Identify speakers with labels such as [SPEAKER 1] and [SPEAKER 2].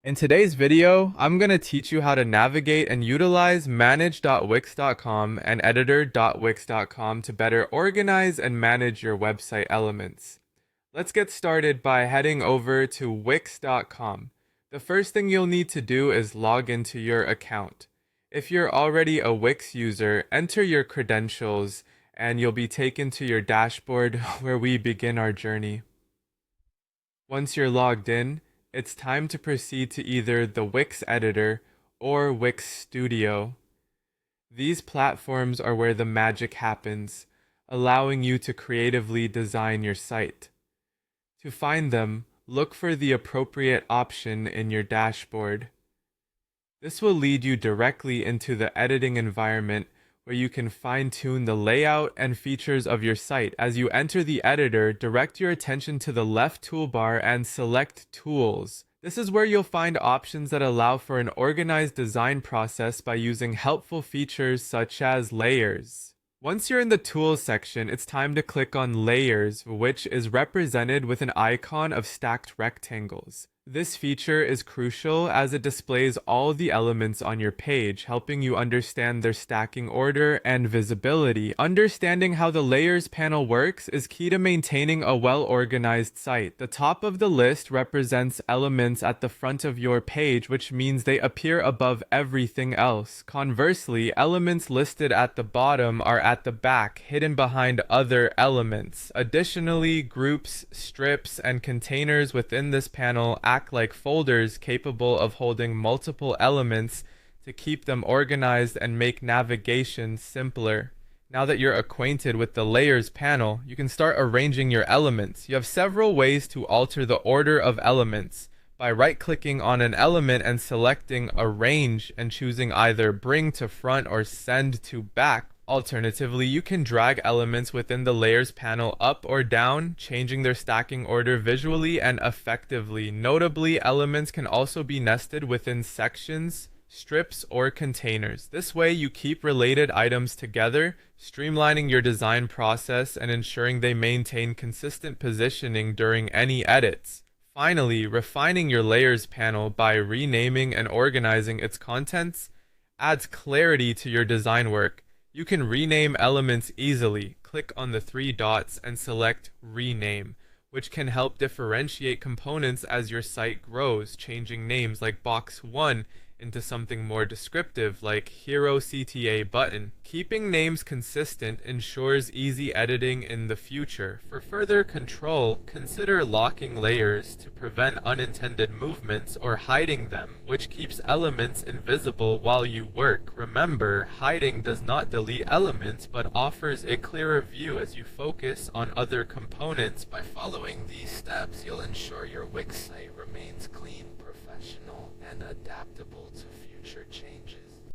[SPEAKER 1] In today's video, I'm going to teach you how to navigate and utilize manage.wix.com and editor.wix.com to better organize and manage your website elements. Let's get started by heading over to wix.com. The first thing you'll need to do is log into your account. If you're already a Wix user, enter your credentials and you'll be taken to your dashboard where we begin our journey. Once you're logged in, it's time to proceed to either the Wix editor or Wix Studio. These platforms are where the magic happens, allowing you to creatively design your site. To find them, look for the appropriate option in your dashboard. This will lead you directly into the editing environment where you can fine-tune the layout and features of your site. As you enter the editor, direct your attention to the left toolbar and select Tools. This is where you'll find options that allow for an organized design process by using helpful features such as layers. Once you're in the Tools section, it's time to click on Layers, which is represented with an icon of stacked rectangles. This feature is crucial as it displays all the elements on your page, helping you understand their stacking order and visibility. Understanding how the Layers panel works is key to maintaining a well-organized site. The top of the list represents elements at the front of your page, which means they appear above everything else. Conversely, elements listed at the bottom are at the back, hidden behind other elements. Additionally, groups, strips, and containers within this panel act like folders capable of holding multiple elements to keep them organized and make navigation simpler. Now that you're acquainted with the Layers panel, you can start arranging your elements. You have several ways to alter the order of elements. By right-clicking on an element and selecting Arrange and choosing either Bring to Front or Send to Back. Alternatively, you can drag elements within the Layers panel up or down, changing their stacking order visually and effectively. Notably, elements can also be nested within sections, strips, or containers. This way, you keep related items together, streamlining your design process and ensuring they maintain consistent positioning during any edits. Finally, refining your Layers panel by renaming and organizing its contents adds clarity to your design work. You can rename elements easily. Click on the three dots and select Rename, which can help differentiate components as your site grows, changing names like Box 1 into something more descriptive like Hero CTA Button. Keeping names consistent ensures easy editing in the future. For further control, consider locking layers to prevent unintended movements or hiding them, which keeps elements invisible while you work. Remember, hiding does not delete elements but offers a clearer view as you focus on other components. By following these steps, you'll ensure your Wix site